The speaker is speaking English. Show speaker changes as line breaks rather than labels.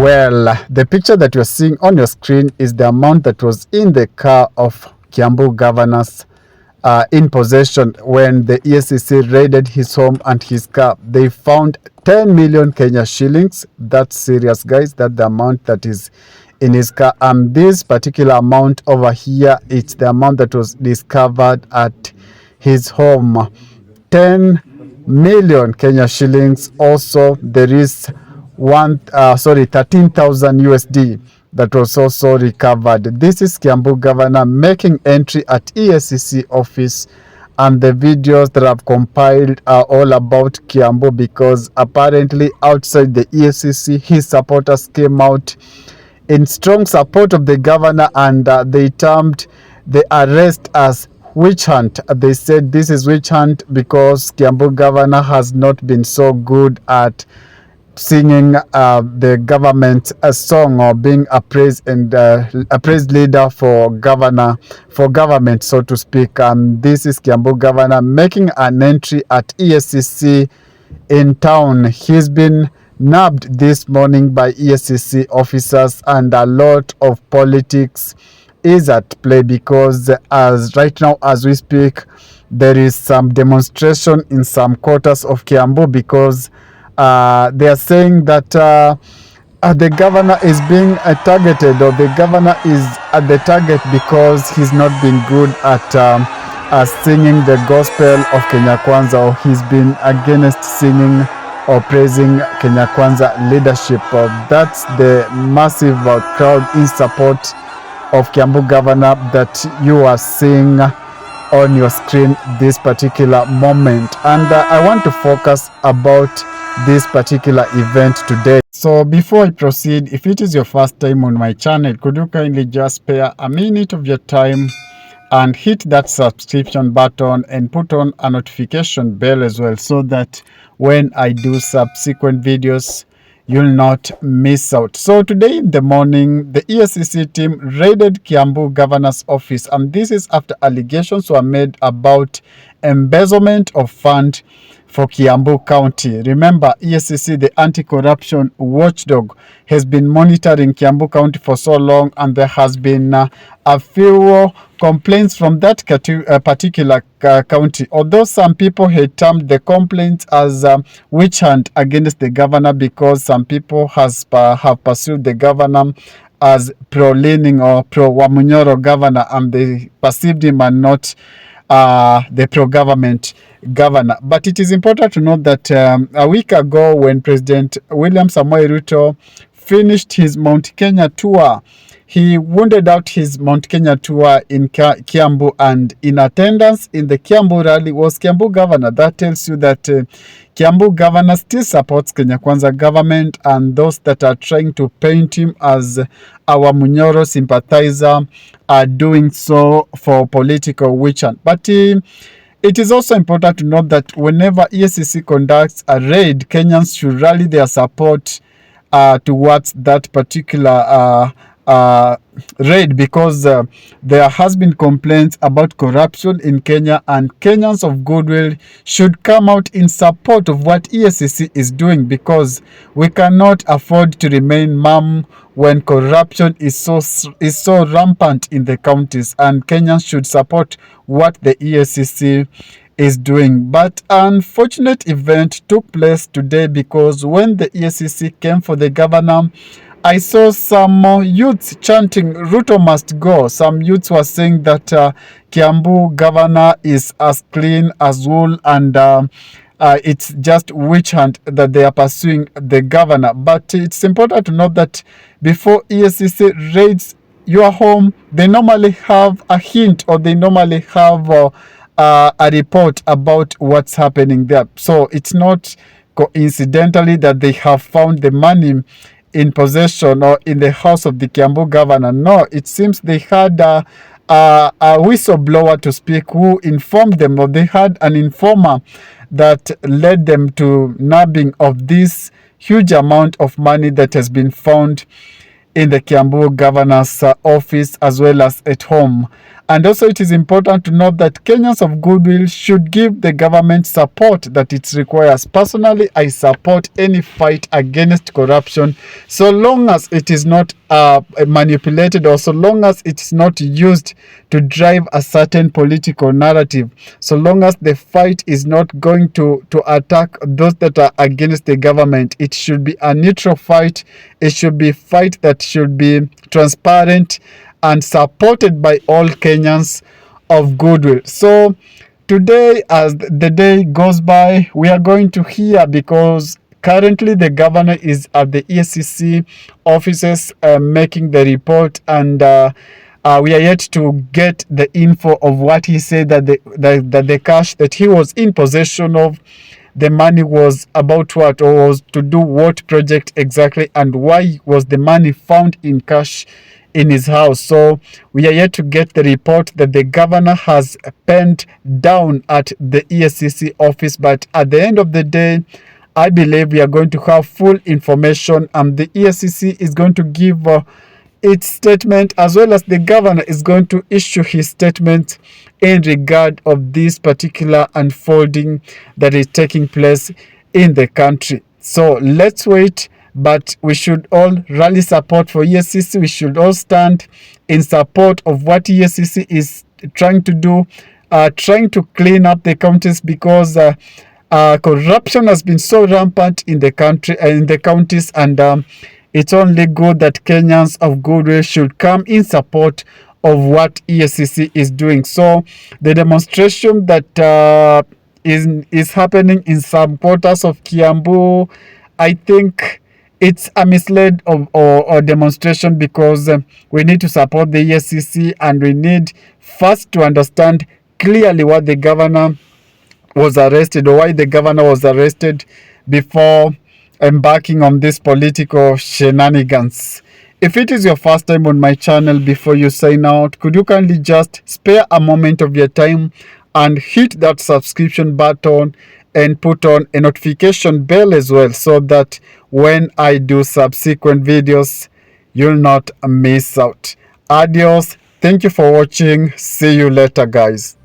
Well, the picture that you're seeing on your screen is the amount that was in the car of Kiambu governor's in possession when the EACC raided his home and his car. They found 10 million Kenya shillings. That's serious, guys. That's the amount that is in his car. And this particular amount over here, it's the amount that was discovered at his home. 10 million Kenya shillings. Also, there is 13,000 USD that was also recovered. This is Kiambu governor making entry at EACC office, and the videos that I've compiled are all about Kiambu, because apparently outside the EACC his supporters came out in strong support of the governor, and they termed the arrest as witch hunt. They said this is witch hunt because Kiambu governor has not been so good at singing the government a song, or being a praise leader for government, so to speak. This is Kiambu governor making an entry at EACC in town. He's been nabbed this morning by EACC officers, and a lot of politics is at play, because as right now as we speak, there is some demonstration in some quarters of Kiambu, because they are saying that the governor is being targeted, or the governor is at the target because he's not been good at singing the gospel of Kenya Kwanza, or he's been against singing or praising Kenya Kwanza leadership. That's the massive crowd in support of Kiambu governor that you are seeing on your screen this particular moment. And I want to focus about this particular event today. So before I proceed, if it is your first time on my channel, could you kindly just spare a minute of your time and hit that subscription button and put on a notification bell as well, so that when I do subsequent videos, you'll not miss out. So today in the morning, the EACC team raided Kiambu governor's office, and this is after allegations were made about embezzlement of fund for Kiambu County. Remember, EACC, the anti-corruption watchdog, has been monitoring Kiambu County for so long, and there has been a few complaints from that particular county. Although some people had termed the complaints as witch hunt against the governor, because some people have pursued the governor as pro-leaning or pro-Wamunyoro governor, and they perceived him and not the pro-government governor. But it is important to note that a week ago, when President William Samoei Ruto finished his Mount Kenya tour, he wounded out his Mount Kenya tour in Kiambu, and in attendance in the Kiambu rally was Kiambu governor. That tells you that Kiambu governor still supports Kenya Kwanza government, and those that are trying to paint him as our Munyoro sympathizer are doing so for political witch hunt. But it is also important to note that whenever EACC conducts a raid, Kenyans should rally their support towards that particular raid, because there has been complaints about corruption in Kenya, and Kenyans of goodwill should come out in support of what EACC is doing, because we cannot afford to remain mum when corruption is so rampant in the counties, and Kenyans should support what the EACC is doing. But an unfortunate event took place today, because when the EACC came for the governor, I saw some youths chanting Ruto must go. Some youths were saying that Kiambu governor is as clean as wool, and it's just witch hunt that they are pursuing the governor. But it's important to note that before EACC raids your home, they normally have a hint, or they normally have a report about what's happening there. So it's not coincidentally that they have found the money in possession or in the house of the Kiambu governor. No, it seems they had a whistleblower to speak who informed them, or they had an informer that led them to nabbing of this huge amount of money that has been found in the Kiambu governor's office as well as at home. And also it is important to note that Kenyans of goodwill should give the government support that it requires. Personally, I support any fight against corruption so long as it is not manipulated, or so long as it is not used to drive a certain political narrative, so long as the fight is not going to attack those that are against the government. It should be a neutral fight. It should be a fight that should be transparent and supported by all Kenyans of goodwill. So today, as the day goes by, we are going to hear, because currently the governor is at the EACC offices making the report, and we are yet to get the info of what he said, that the cash that he was in possession of, the money was about what, or was to do what project exactly, and why was the money found in cash in his house. So we are yet to get the report that the governor has penned down at the EACC office. But at the end of the day, I believe we are going to have full information, and the EACC is going to give its statement, as well as the governor is going to issue his statement in regard of this particular unfolding that is taking place in the country. So let's wait, but we should all rally support for EACC. We should all stand in support of what EACC is trying to do, trying to clean up the counties, because corruption has been so rampant in the country, in the counties, and it's only good that Kenyans of goodwill should come in support of what EACC is doing. So the demonstration that is happening in some quarters of Kiambu, I think it's a misled or demonstration, because we need to support the EACC, and we need first to understand clearly what the governor was arrested, or why the governor was arrested, before embarking on this political shenanigans. If it is your first time on my channel, before you sign out, could you kindly just spare a moment of your time and hit that subscription button and put on a notification bell as well, so that when I do subsequent videos, you'll not miss out. Adios. Thank you for watching. See you later, guys.